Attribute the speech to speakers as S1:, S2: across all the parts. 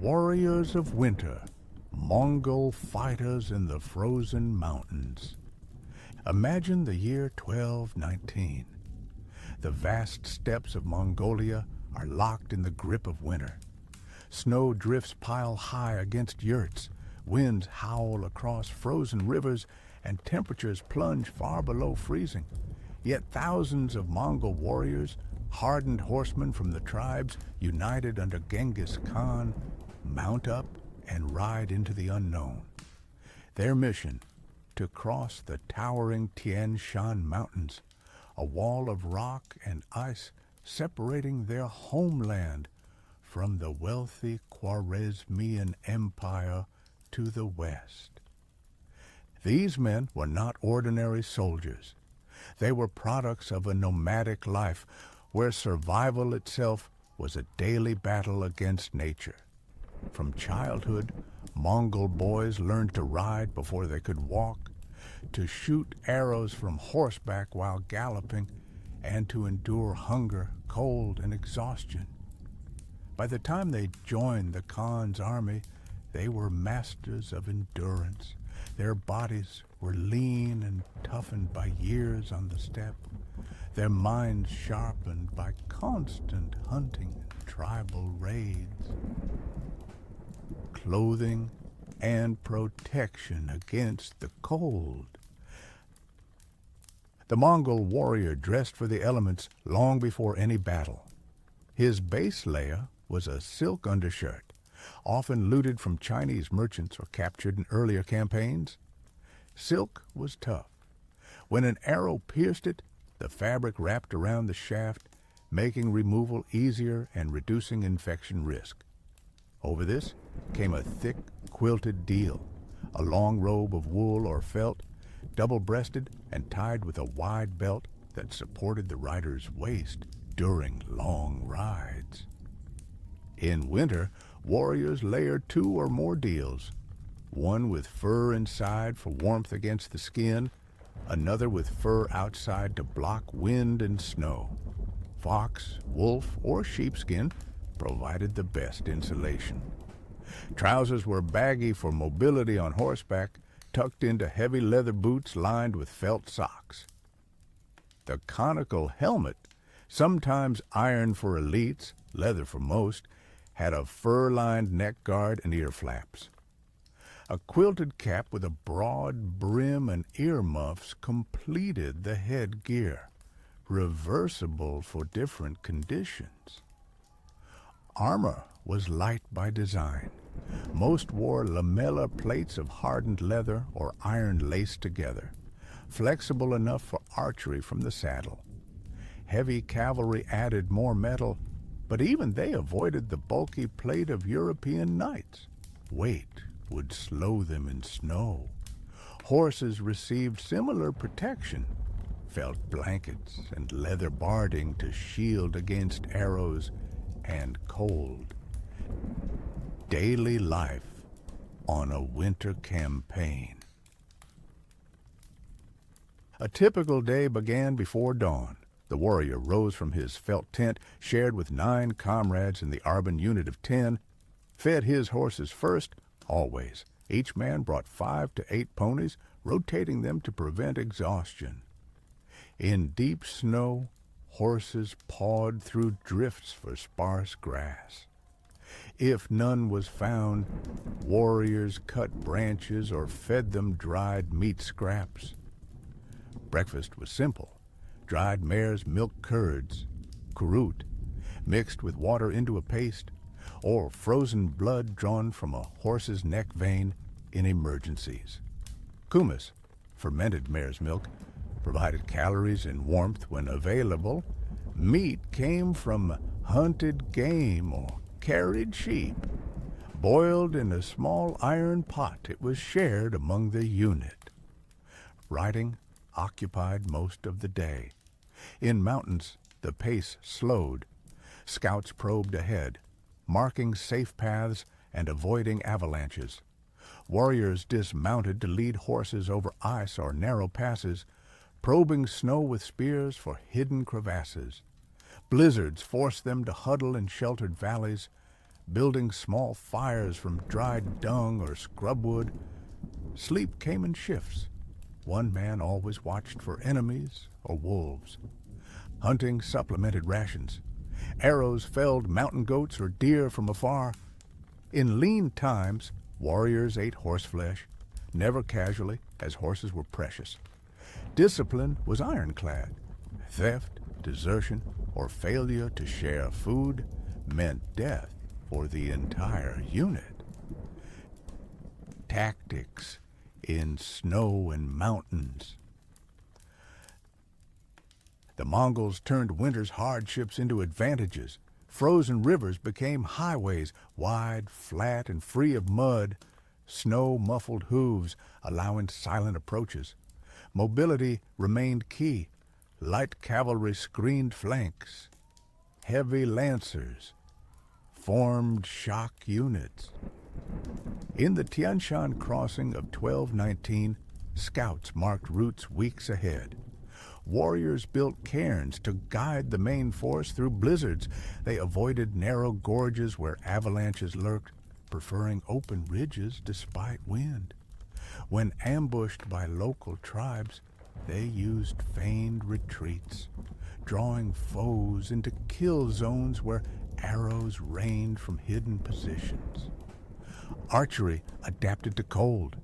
S1: warriors of winter, Mongol fighters in the frozen mountains. Imagine the year 1219. The vast steppes of Mongolia are locked in the grip of winter. Snow drifts pile high against yurts, winds howl across frozen rivers, and temperatures plunge far below freezing. Yet thousands of Mongol warriors, hardened horsemen from the tribes united under Genghis Khan, mount up and ride into the unknown. Their mission, to cross the towering Tian Shan mountains, a wall of rock and ice separating their homeland from the wealthy Khwarezmian Empire to the west. These men were not ordinary soldiers. They were products of a nomadic life where survival itself was a daily battle against nature. From childhood, Mongol boys learned to ride before they could walk, to shoot arrows from horseback while galloping, and to endure hunger, cold, and exhaustion. By the time they joined the Khan's army, they were masters of endurance. Their bodies were lean and toughened by years on the steppe, their minds sharpened by constant hunting and tribal raids. Clothing and protection against the cold. The Mongol warrior dressed for the elements long before any battle. His base layer was a silk undershirt, often looted from Chinese merchants or captured in earlier campaigns. Silk was tough. When an arrow pierced it, the fabric wrapped around the shaft, making removal easier and reducing infection risk. Over this came a thick, quilted deal, a long robe of wool or felt, double-breasted and tied with a wide belt that supported the rider's waist during long rides. In winter, warriors layered 2 or more deals, one with fur inside for warmth against the skin, another with fur outside to block wind and snow. Fox, wolf, or sheepskin provided the best insulation. Trousers were baggy for mobility on horseback, tucked into heavy leather boots lined with felt socks. The conical helmet, sometimes iron for elites, leather for most, had a fur-lined neck guard and ear flaps. A quilted cap with a broad brim and earmuffs completed the headgear, reversible for different conditions. Armor was light by design. Most wore lamella plates of hardened leather or iron laced together, flexible enough for archery from the saddle. Heavy cavalry added more metal, but even they avoided the bulky plate of European knights. Weight would slow them in snow. Horses received similar protection, felt blankets and leather barding to shield against arrows and cold. Daily life on a winter campaign. A typical day began before dawn. The warrior rose from his felt tent, shared with 9 comrades in the Arban unit of 10, fed his horses first, always. Each man brought 5 to 8 ponies, rotating them to prevent exhaustion. In deep snow, horses pawed through drifts for sparse grass. If none was found, warriors cut branches or fed them dried meat scraps. Breakfast was simple. Dried mare's milk curds, kurut, mixed with water into a paste, or frozen blood drawn from a horse's neck vein in emergencies. Kumis, fermented mare's milk, provided calories and warmth when available. Meat came from hunted game or carried sheep. Boiled in a small iron pot, it was shared among the unit. Riding occupied most of the day. In mountains, the pace slowed. Scouts probed ahead, marking safe paths and avoiding avalanches. Warriors dismounted to lead horses over ice or narrow passes, probing snow with spears for hidden crevasses. Blizzards forced them to huddle in sheltered valleys. building small fires from dried dung or scrub wood. Sleep came in shifts. One man always watched for enemies or wolves. Hunting supplemented rations. Arrows felled mountain goats or deer from afar. In lean times, warriors ate horseflesh, never casually, as horses were precious. Discipline was ironclad. Theft, desertion, or failure to share food meant death for the entire unit. Tactics in snow and mountains. The Mongols turned winter's hardships into advantages. Frozen rivers became highways, wide, flat, and free of mud. Snow-muffled hooves allowing silent approaches. Mobility remained key. Light cavalry screened flanks. Heavy lancers formed shock units. In the Tian Shan crossing of 1219, scouts marked routes weeks ahead. Warriors built cairns to guide the main force through blizzards. They avoided narrow gorges where avalanches lurked, preferring open ridges despite wind. When ambushed by local tribes, they used feigned retreats, drawing foes into kill zones where arrows rained from hidden positions. Archery adapted to cold.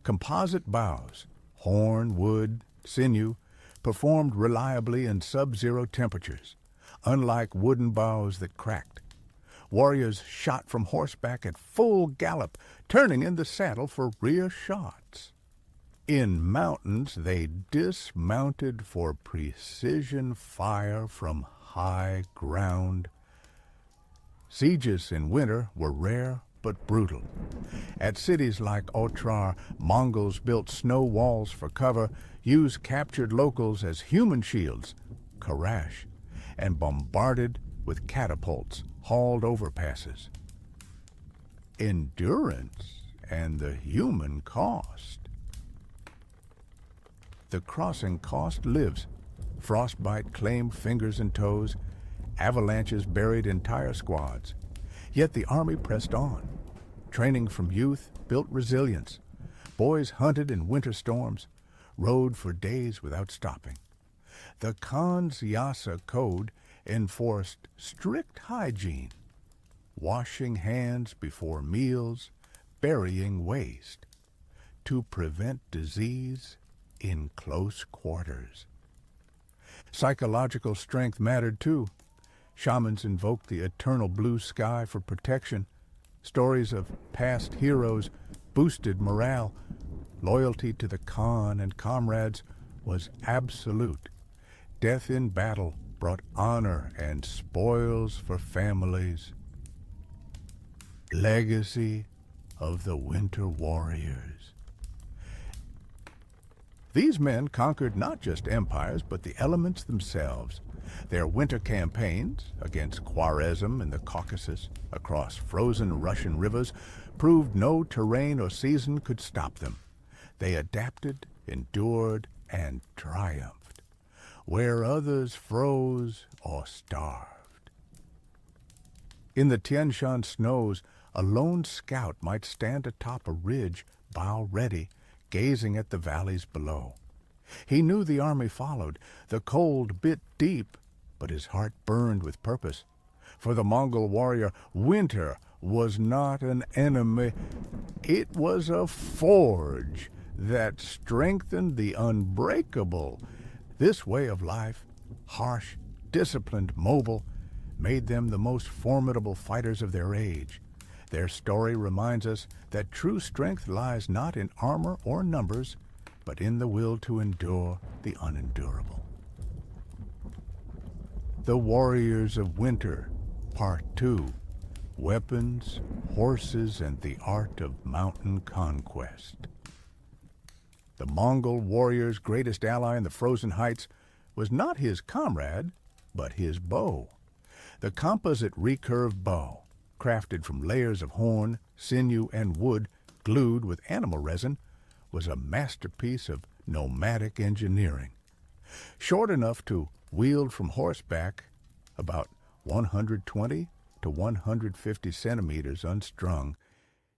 S1: Composite bows, horn, wood, sinew, performed reliably in sub-zero temperatures, unlike wooden bows that cracked. Warriors shot from horseback at full gallop, turning in the saddle for rear shots. In mountains, they dismounted for precision fire from high ground. Sieges in winter were rare but brutal. At cities like Otrar, Mongols built snow walls for cover, used captured locals as human shields, Khwarezm, and bombarded with catapults hauled overpasses. Endurance and the human cost. The crossing cost lives. Frostbite claimed fingers and toes. Avalanches buried entire squads. Yet the army pressed on. Training from youth built resilience. Boys hunted in winter storms, rode for days without stopping. The Khan's Yasa code enforced strict hygiene, washing hands before meals, burying waste, to prevent disease in close quarters. Psychological strength mattered too. Shamans invoked the eternal blue sky for protection. Stories of past heroes boosted morale. Loyalty to the Khan and comrades was absolute. Death in battle brought honor and spoils for families. Legacy of the Winter Warriors. These men conquered not just empires, but the elements themselves. Their winter campaigns against Khwarezm in the Caucasus, across frozen Russian rivers, proved no terrain or season could stop them. They adapted, endured, and triumphed, where others froze or starved. In the Tian Shan snows, a lone scout might stand atop a ridge, bow ready, gazing at the valleys below. He knew the army followed. The cold bit deep, but his heart burned with purpose. For the Mongol warrior, winter was not an enemy. It was a forge that strengthened the unbreakable. This way of life, harsh, disciplined, mobile, made them the most formidable fighters of their age. Their story reminds us that true strength lies not in armor or numbers, but in the will to endure the unendurable. The Warriors of Winter, Part 2, Weapons, Horses, and the Art of Mountain Conquest. The Mongol warrior's greatest ally in the frozen heights was not his comrade, but his bow. The composite recurved bow, crafted from layers of horn, sinew, and wood glued with animal resin, was a masterpiece of nomadic engineering. Short enough to wield from horseback, about 120 to 150 centimeters unstrung,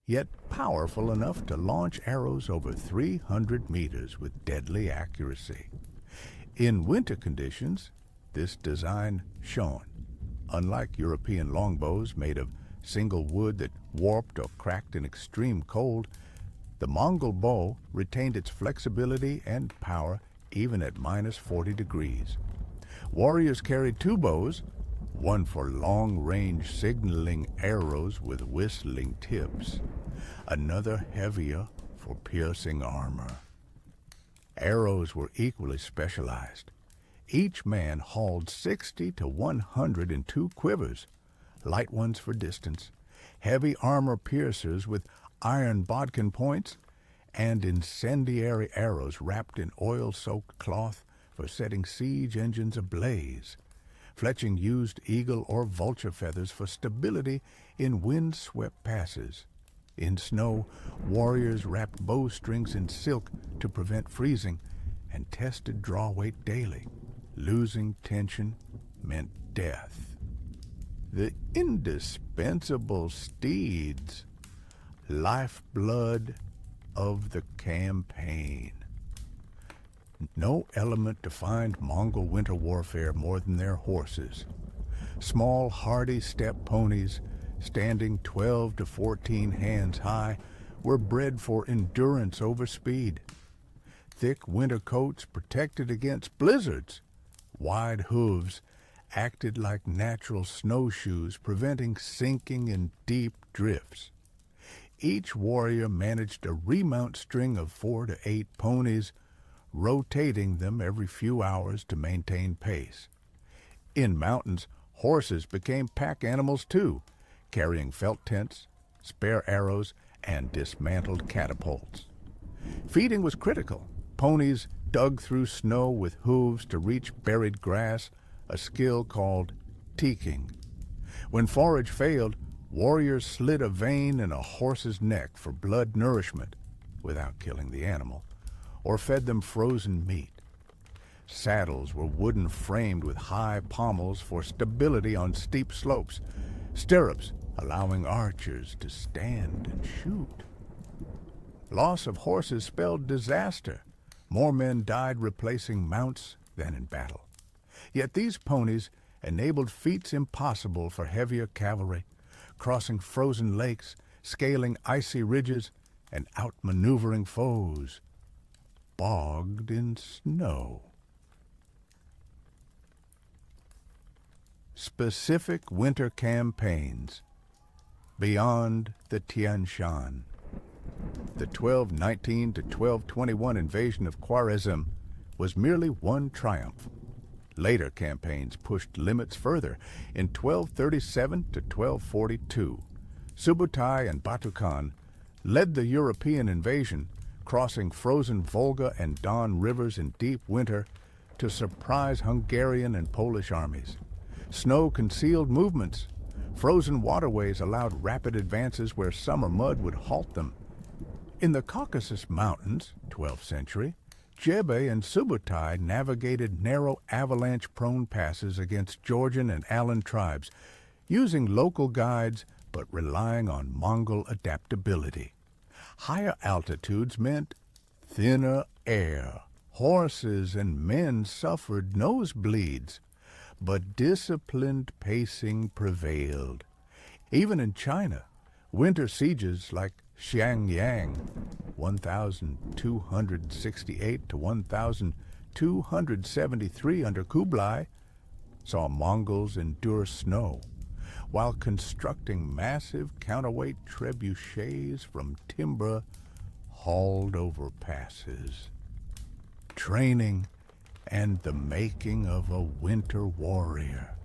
S1: yet powerful enough to launch arrows over 300 meters with deadly accuracy. In winter conditions, this design shone. Unlike European longbows made of single wood that warped or cracked in extreme cold, the Mongol bow retained its flexibility and power even at -40 degrees. Warriors carried two bows, one for long-range signaling arrows with whistling tips, another heavier for piercing armor. Arrows were equally specialized. Each man hauled 60 to 100 in two quivers, light ones for distance, heavy armor piercers with iron bodkin points, and incendiary arrows wrapped in oil-soaked cloth for setting siege engines ablaze. Fletching used eagle or vulture feathers for stability in wind-swept passes. In snow, warriors wrapped bowstrings in silk to prevent freezing and tested draw weight daily. Losing tension meant death. The indispensable steeds, lifeblood of the campaign. No element defined Mongol winter warfare more than their horses. Small, hardy steppe ponies, standing 12 to 14 hands high, were bred for endurance over speed. Thick winter coats protected against blizzards. Wide hooves acted like natural snowshoes, preventing sinking in deep drifts. Each warrior managed a remount string of 4 to 8 ponies, rotating them every few hours to maintain pace. In mountains, horses became pack animals too, carrying felt tents, spare arrows, and dismantled catapults. Feeding was critical. Ponies dug through snow with hooves to reach buried grass, a skill called teaking. When forage failed, warriors slit a vein in a horse's neck for blood nourishment, without killing the animal, or fed them frozen meat. Saddles were wooden framed with high pommels for stability on steep slopes, stirrups allowing archers to stand and shoot. Loss of horses spelled disaster. More men died replacing mounts than in battle. Yet these ponies enabled feats impossible for heavier cavalry, crossing frozen lakes, scaling icy ridges, and outmaneuvering foes, bogged in snow. Specific winter campaigns beyond the Tian Shan. The 1219 to 1221 invasion of Khwarezm was merely one triumph. Later campaigns pushed limits further. In 1237 to 1242, Subutai and Batu led the European invasion, crossing frozen Volga and Don rivers in deep winter to surprise Hungarian and Polish armies. Snow concealed movements. Frozen waterways allowed rapid advances where summer mud would halt them. In the Caucasus Mountains, 12th century, Jebe and Subutai navigated narrow avalanche-prone passes against Georgian and Alan tribes, using local guides but relying on Mongol adaptability. Higher altitudes meant thinner air. Horses and men suffered nosebleeds, but disciplined pacing prevailed. Even in China, winter sieges like Xiangyang, 1268 to 1273 under Kublai, saw Mongols endure snow, while constructing massive counterweight trebuchets from timber hauled over passes. Training and the making of a winter warrior.